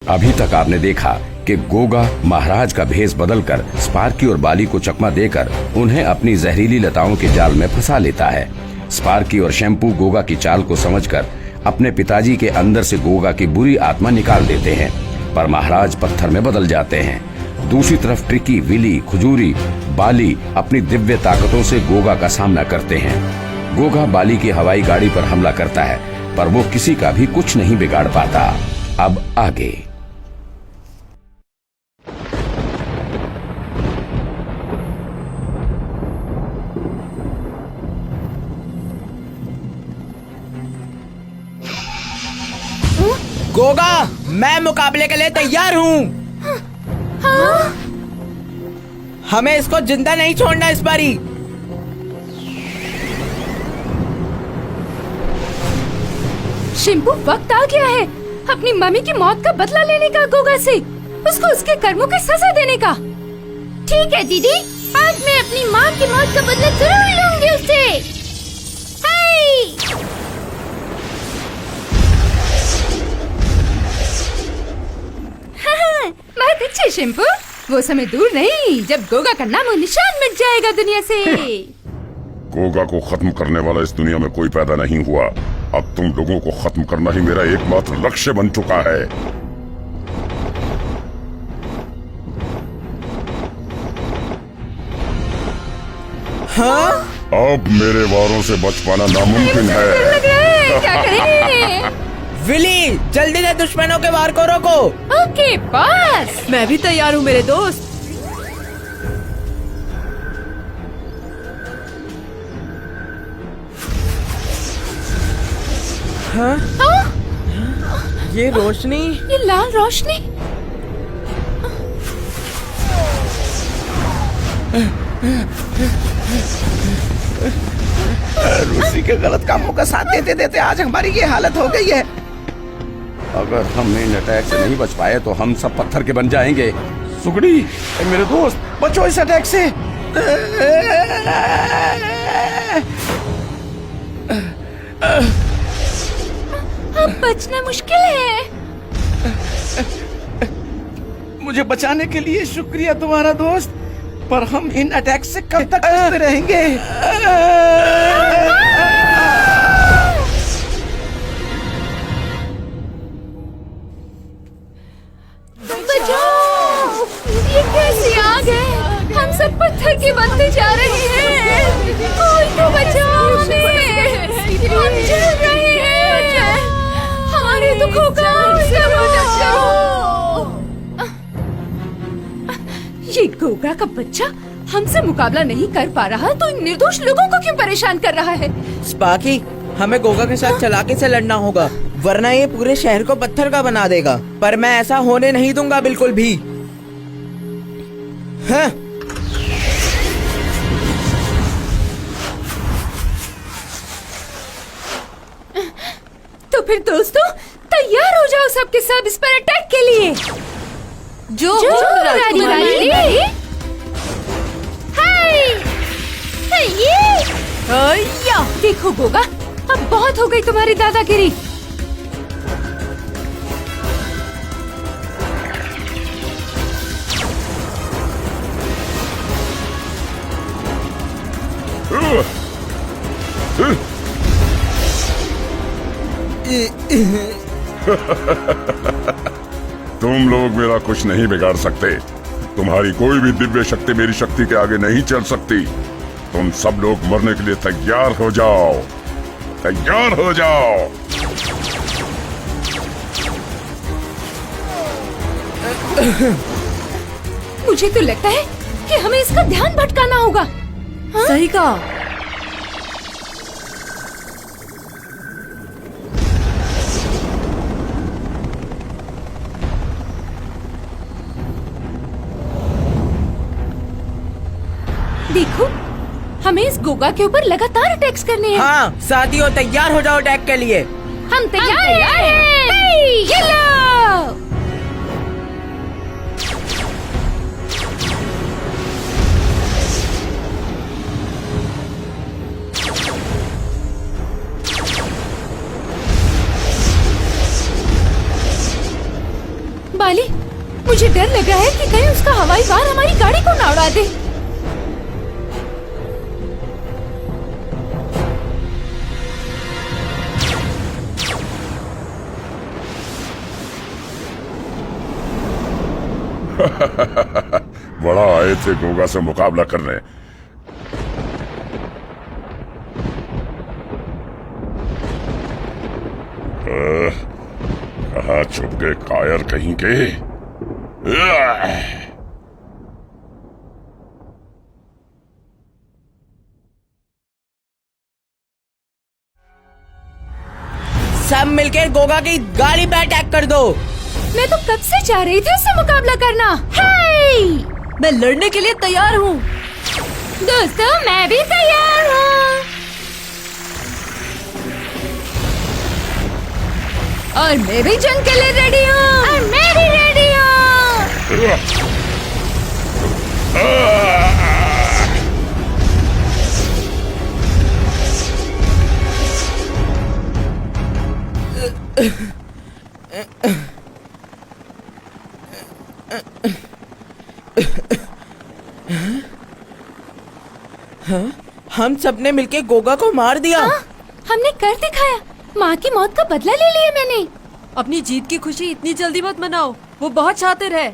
अभी तक आपने देखा कि गोगा महाराज का भेष बदलकर स्पार्की और बाली को चकमा देकर उन्हें अपनी जहरीली लताओं के जाल में फंसा लेता है। स्पार्की और शैम्पू गोगा की चाल को समझकर अपने पिताजी के अंदर से गोगा की बुरी आत्मा निकाल देते हैं, पर महाराज पत्थर में बदल जाते हैं। दूसरी तरफ ट्रिकी, विली, खुजूरी, बाली अपनी दिव्य ताकतों से गोगा का सामना करते हैं। गोगा बाली की हवाई गाड़ी पर हमला करता है, पर वो किसी का भी कुछ नहीं बिगाड़ पाता। अब आगे। गोगा, मैं मुकाबले के लिए तैयार हूँ। हाँ? हमें इसको जिंदा नहीं छोड़ना इस बारी। शिम्पू, वक्त आ गया है अपनी मम्मी की मौत का बदला लेने का गोगा से, उसको उसके कर्मों की सजा देने का। ठीक है दीदी, आज मैं अपनी माँ की मौत का बदला जरूर लूंगी उससे। हाय! बहुत अच्छे शिम्पू, वो समय दूर नहीं जब गोगा का नामो निशान मिट जाएगा दुनिया से। गोगा को खत्म करने वाला इस दुनिया में कोई पैदा नहीं हुआ। अब तुम लोगों को खत्म करना ही मेरा एकमात्र लक्ष्य बन चुका है। हाँ? अब मेरे वारों से बच पाना नामुमकिन है। क्या करें? विली, जल्दी से दुश्मनों के वार को रोको। Okay boss. मैं भी तैयार हूँ मेरे दोस्त। हाँ? ये रोशनी, ये लाल रोशनी। रूसी के गलत कामों का साथ देते देते आज हमारी ये हालत हो गई है। अगर हम इन अटैक से नहीं बच पाए तो हम सब पत्थर के बन जाएंगे। सुगड़ी, मेरे दोस्त, बचो इस अटैक से। अब बचना मुश्किल है। मुझे बचाने के लिए शुक्रिया तुम्हारा दोस्त, पर हम इन अटैक से कब तक लड़ते रहेंगे? बचाओ! ये कैसी आग है? हम सब पत्थर के बनते जा रहे हैं। कोई तो बचाओ हमें। हम जल रहे हैं। हमारे दुखों का सब बचाओ। ये गोगा का बच्चा हमसे मुकाबला नहीं कर पा रहा तो इन निर्दोष लोगों को क्यों परेशान कर रहा है? स्पार्की, हमें गोगा के साथ चालाकी से लड़ना होगा, वरना ये पूरे शहर को पत्थर का बना देगा। पर मैं ऐसा होने नहीं दूंगा बिल्कुल भी। हाँ? तो फिर दोस्तों, तैयार हो जाओ सबके सब इस पर अटैक के लिए। जो राजकुमारी। हाय! देखो गोगा, अब बहुत हो गई तुम्हारी दादागिरी। तुम लोग मेरा कुछ नहीं बिगाड़ सकते। तुम्हारी कोई भी दिव्य शक्ति मेरी शक्ति के आगे नहीं चल सकती। तुम सब लोग मरने के लिए तैयार हो जाओ। तैयार हो जाओ। मुझे तो लगता है कि हमें इसका ध्यान भटकाना होगा। हाँ? सही कहा। देखो, हमें इस गोगा के ऊपर लगातार अटैक्स करने हैं। हाँ, साथियों तैयार हो जाओ अटैक के लिए। हम तैयार हैं। ये लो। मुझे डर लग रहा है कि कहीं उसका हवाई वार हमारी गाड़ी को ना उड़ा दे। बड़ा आए थे गोगा से मुकाबला करने। कहाँ छुप गए कायर कहीं के। सब मिलकर गोगा की गाड़ी पे अटैक कर दो। मैं तो कब से चाह रही थी उससे मुकाबला करना। हे! मैं लड़ने के लिए तैयार हूँ। दोस्तों मैं भी तैयार हूँ। और मैं भी जंग के लिए रेडी हूँ। और मैं भी रेडी हूँ। हम सबने मिलके गोगा को मार दिया। हमने कर दिखाया। माँ की मौत का बदला ले लिया मैंने। अपनी जीत की खुशी इतनी जल्दी मत मनाओ, वो बहुत शातिर है।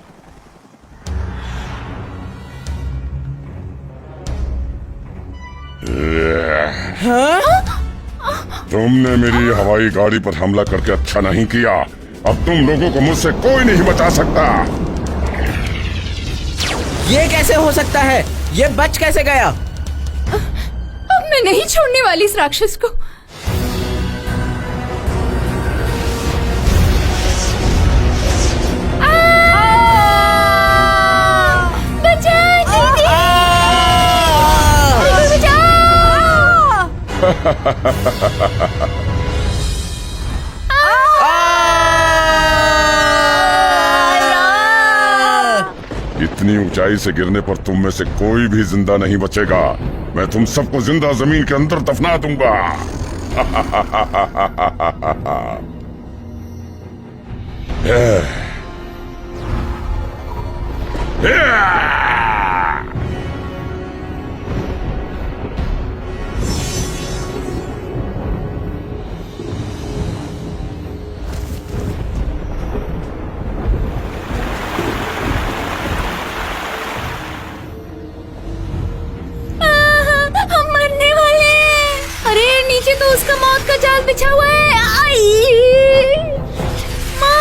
तुमने मेरी हवाई गाड़ी पर हमला करके अच्छा नहीं किया। अब तुम लोगों को मुझसे कोई नहीं बचा सकता। ये कैसे हो सकता है? ये बच कैसे गया? अब मैं नहीं छोड़ने वाली इस राक्षस को। बचाओ दीदी! इतनी ऊंचाई से गिरने पर तुम में से कोई भी जिंदा नहीं बचेगा। मैं तुम सबको जिंदा जमीन के अंदर दफना दूंगा। हम मरने वाले हैं। अरे नीचे तो उसका मौत का जाल बिछा हुआ है। आई माँ!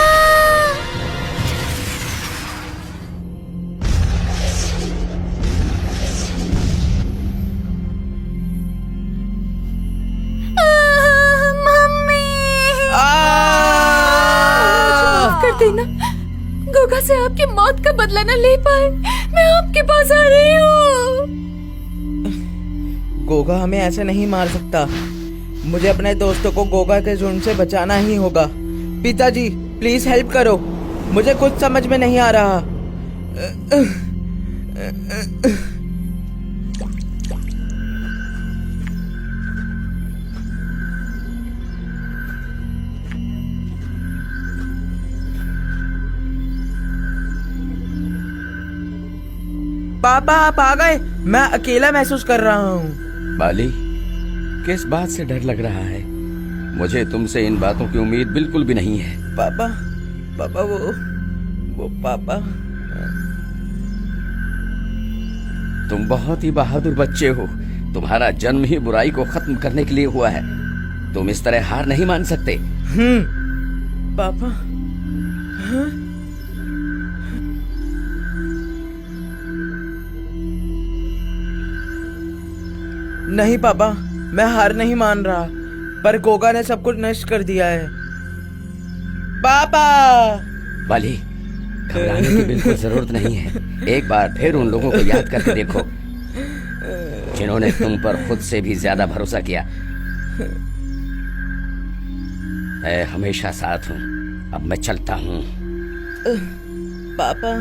मम्मी! मुझे माफ कर देना। गोगा से आपकी मौत का बदला न ले पाए, मैं आपके पास आ रही हूँ। गोगा हमें ऐसे नहीं मार सकता। मुझे अपने दोस्तों को गोगा के झुंड से बचाना ही होगा। पिताजी प्लीज हेल्प करो, मुझे कुछ समझ में नहीं आ रहा। पापा आप आ गए। मैं अकेला महसूस कर रहा हूँ। बाली, किस बात से डर लग रहा है? मुझे तुमसे इन बातों की उम्मीद बिल्कुल भी नहीं है। पापा पापा वो पापा। तुम बहुत ही बहादुर बच्चे हो। तुम्हारा जन्म ही बुराई को खत्म करने के लिए हुआ है। तुम इस तरह हार नहीं मान सकते। पापा हाँ? नहीं पापा, मैं हार नहीं मान रहा, पर गोगा ने सब कुछ नष्ट कर दिया है। पापा! बाली, घबराने की बिल्कुल जरूरत नहीं है। एक बार फिर उन लोगों को याद करके देखो जिन्होंने तुम पर खुद से भी ज्यादा भरोसा किया। मैं हमेशा साथ हूँ। अब मैं चलता हूँ। पापा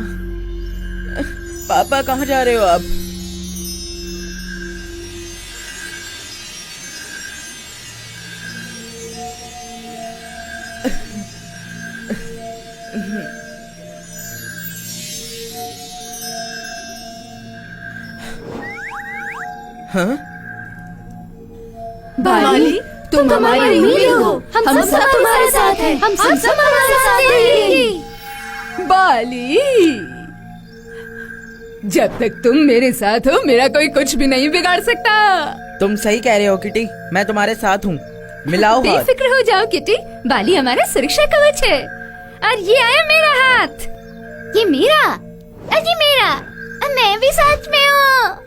पापा कहाँ जा रहे हो आप? हाँ? बाली, तुम हमारी उम्मीद हो। हम सब तुम्हारे साथ हैं। हम सब तुम्हारे साथ हैं। बाली, जब तक तुम मेरे साथ हो मेरा कोई कुछ भी नहीं बिगाड़ सकता। तुम सही कह रहे हो किटी, मैं तुम्हारे साथ हूँ। मिलाओ हाथ। बेफिक्र हो जाओ किटी, बाली हमारा सुरक्षा कवच है। और ये आया मेरा हाथ। ये मेरा और ये मेरा और मैं भी साथ में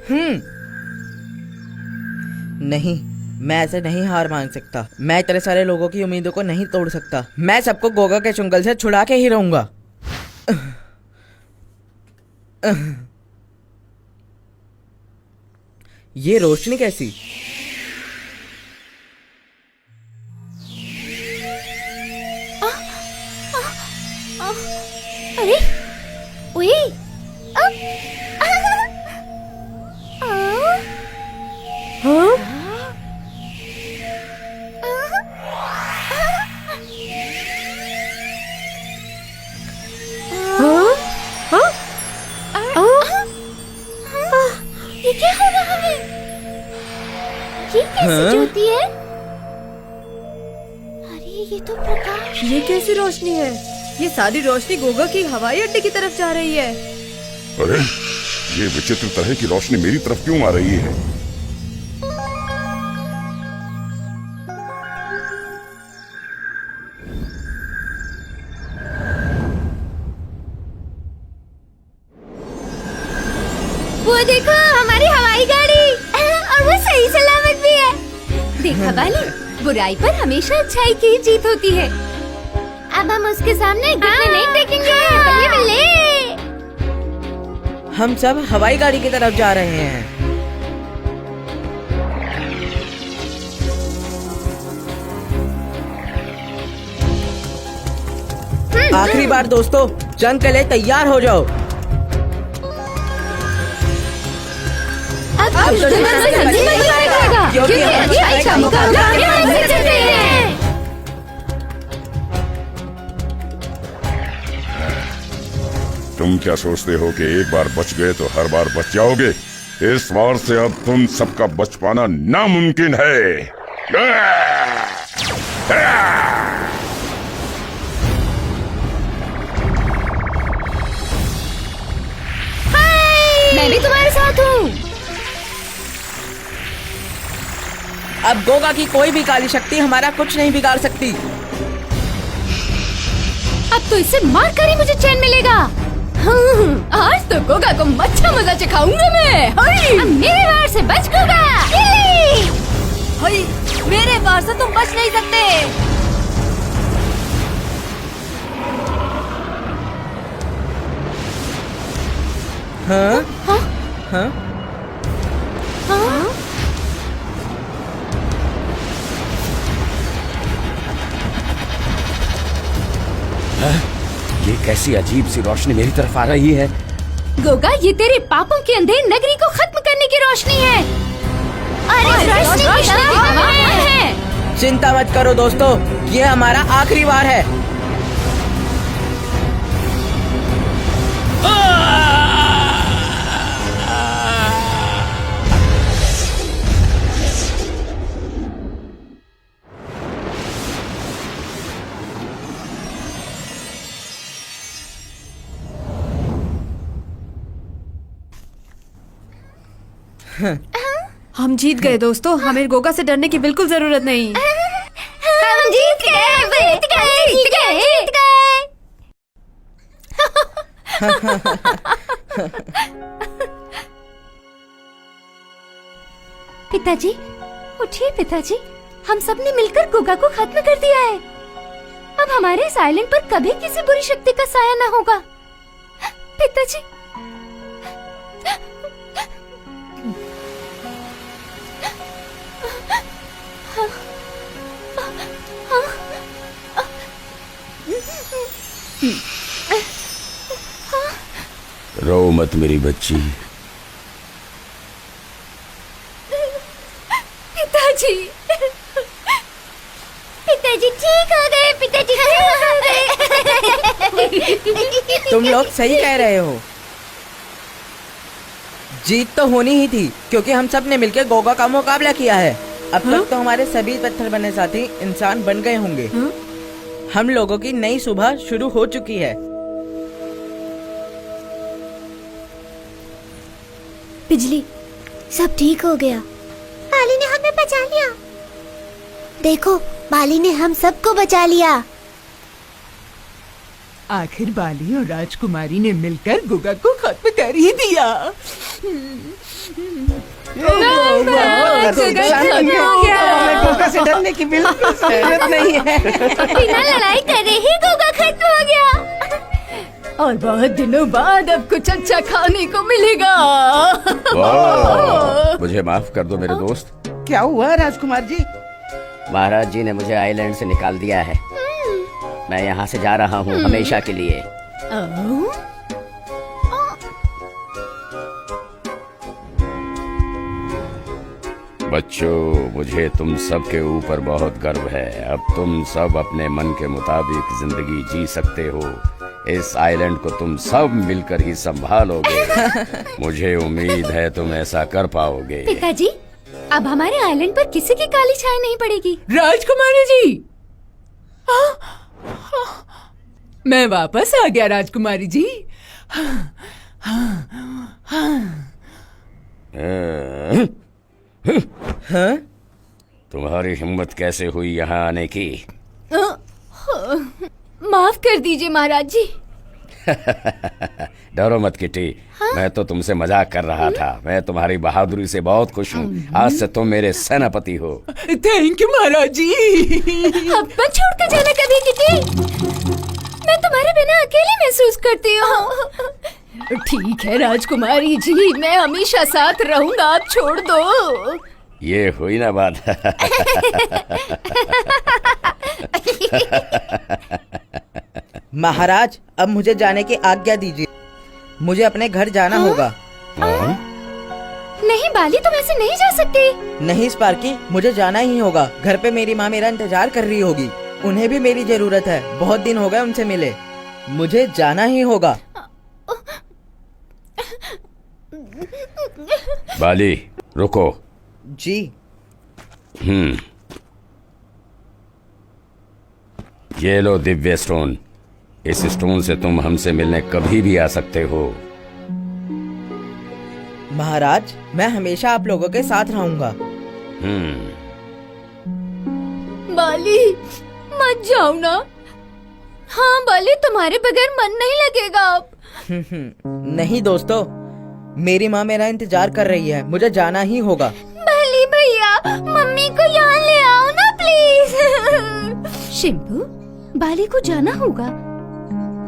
हूँ। नहीं, मैं ऐसे नहीं हार मान सकता। मैं इतने सारे लोगों की उम्मीदों को नहीं तोड़ सकता। मैं सबको गोगा के चुंगल से छुड़ा के ही रहूंगा। ये रोशनी कैसी? अरे ओए ये क्या हो रहा है? ये कैसी ज्योति है? अरे ये तो प्रकाश। ये कैसी रोशनी है? ये सारी रोशनी गोगा की हवाई अड्डे की तरफ जा रही है। अरे ये विचित्र तरह की रोशनी मेरी तरफ क्यों आ रही है? वो देखो हमारी हवाई गाड़ी और वो सही सलामत भी है। देखा बाली, बुराई पर हमेशा अच्छाई की जीत होती है। अब हम उसके सामने घुटने नहीं टेकेंगे। बल्ले बल्ले। हम सब हवाई गाड़ी की तरफ जा रहे हैं। आखिरी बार दोस्तों, जंग के लिए तैयार हो जाओ। अब दुश्मन से जल्दी नहीं पाएगा, क्योंकि अभी अच्छा मुकाबला हमसे चल रहे हैं। तुम क्या सोचते हो कि एक बार बच गए तो हर बार बच जाओगे? इस बार से अब तुम सबका बच पाना नामुमकिन है। मैं भी तुम्हारे साथ हूँ। अब गोगा की कोई भी काली शक्ति हमारा कुछ नहीं बिगाड़ सकती। अब तो इसे मार कर ही मुझे चैन मिलेगा। आज तो गोगा को अच्छा मजा चखाऊंगा मैं। अब मेरे वार से बच गोगा। हई, मेरे वार से तुम बच नहीं सकते। हाँ? हाँ? ये कैसी अजीब सी रोशनी मेरी तरफ आ रही है? गोगा, ये तेरे पापों की अंधेरी नगरी को खत्म करने की रोशनी है। और इस रोशनी की हवाएं हैं। चिंता मत करो दोस्तों, ये हमारा आखिरी वार है। हम जीत गए दोस्तों, हमें गोगा से डरने की बिल्कुल जरूरत नहीं। हम जीत गए, जीत गए, जीत गए, जीत गए। पिताजी, उठिए पिताजी, हम सब ने मिलकर गोगा को खत्म कर दिया है। अब हमारे इस आइलैंड पर कभी किसी बुरी शक्ति का साया न होगा। पिताजी, रो मत मेरी बच्ची। पिताजी, पिताजी ठीक हो गए। पिताजी ठीक हो गए। तुम लोग सही कह रहे हो। जीत तो होनी ही थी क्योंकि हम सब ने मिलकर गोगा का मुकाबला किया है। अब तक तो हमारे सभी पत्थर बने साथी इंसान बन गए होंगे। हम लोगों की नई सुबह शुरू हो चुकी है। बिजली, सब ठीक हो गया। बाली ने हमें बचा लिया। देखो, बाली ने हम सबको बचा लिया। आखिर बाली और राजकुमारी ने मिलकर गोगा को खत्म कर ही दिया। गोगा से डरने की बिल्कुल जरूरत नहीं है। बिना लड़ाई करे ही गोगा खत्म हो गया। और बहुत दिनों बाद अब कुछ अच्छा खाने को मिलेगा। वाह, मुझे माफ कर दो मेरे दोस्त। क्या हुआ राजकुमार जी? महाराज जी ने मुझे आइलैंड से निकाल दिया है। मैं यहाँ से जा रहा हूँ हमेशा के लिए। बच्चों, मुझे तुम सब के ऊपर बहुत गर्व है। अब तुम सब अपने मन के मुताबिक जिंदगी जी सकते हो। इस आइलैंड को तुम सब मिलकर ही संभालोगे। मुझे उम्मीद है तुम ऐसा कर पाओगे। पिताजी, अब हमारे आइलैंड पर किसी की काली छाया नहीं पड़ेगी। राजकुमारी जी, मैं वापस आ गया राजकुमारी जी। हाँ? तुम्हारी हिम्मत कैसे हुई यहाँ आने की? माफ कर दीजिए महाराज जी। डरो मत किटी, मैं तो तुमसे मजाक कर रहा था। मैं तुम्हारी बहादुरी से बहुत खुश हूँ। आज से तुम मेरे सेनापति हो। थैंक यू महाराज जी। अब मत छोड़ कर जाना कभी किटी। मैं तुम्हारे बिना अकेली महसूस करती हूँ। ठीक है राजकुमारी जी, मैं हमेशा साथ रहूंगा, आप छोड़ दो। ये हुई ना बात। महाराज, अब मुझे जाने की आज्ञा दीजिए। मुझे अपने घर जाना होगा। नहीं बाली, तुम ऐसे नहीं जा सकती। नहीं स्पार्की, मुझे जाना ही होगा। घर पे मेरी माँ मेरा इंतजार कर रही होगी। उन्हें भी मेरी जरूरत है। बहुत दिन हो गए उनसे मिले। मुझे जाना ही होगा। बाली, रुको। जी। ये लो दिव्य स्टोन। इस स्टोन से तुम हमसे मिलने कभी भी आ सकते हो। महाराज, मैं हमेशा आप लोगों के साथ रहूंगा। बाली, मत जाओ ना। हाँ बाली, तुम्हारे बगैर मन नहीं लगेगा अब। नहीं दोस्तों, मेरी माँ मेरा इंतजार कर रही है। मुझे जाना ही होगा। बाली भैया, मम्मी को यहाँ ले आओ ना प्लीज। शिंपू, बाली को जाना होगा।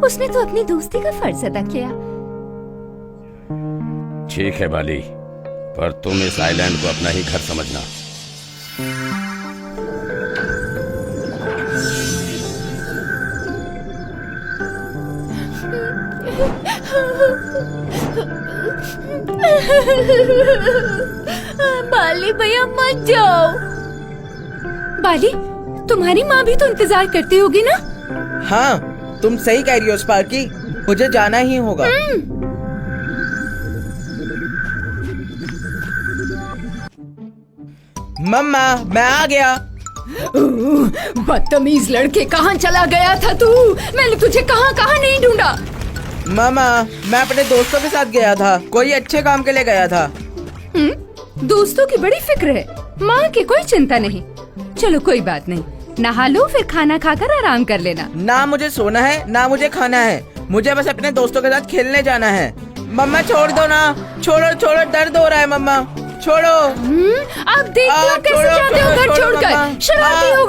उसने तो अपनी दोस्ती का फर्ज अदा किया। ठीक है बाली, पर तुम इस आइलैंड को अपना ही घर समझना। बाली भैया मत जाओ। बाली, तुम्हारी माँ भी तो इंतजार करती होगी ना? हाँ, तुम सही कह रही हो स्पार्की। मुझे जाना ही होगा। मम्मा, मैं आ गया। बदतमीज लड़के, कहाँ चला गया था तू? मैंने तुझे कहाँ कहाँ नहीं ढूंढा। मामा, मैं अपने दोस्तों के साथ गया था। कोई अच्छे काम के लिए गया था। दोस्तों की बड़ी फिक्र है, माँ की कोई चिंता नहीं। चलो कोई बात नहीं, नहा लो, फिर खाना खाकर आराम कर लेना। ना मुझे सोना है ना मुझे खाना है। मुझे बस अपने दोस्तों के साथ खेलने जाना है। मम्मा छोड़ दो ना। छोड़ो छोड़ो, दर्द हो रहा है। मम्मा छोड़ो। अब देख लो कैसे जाते हो घर छोड़कर। शरारती हो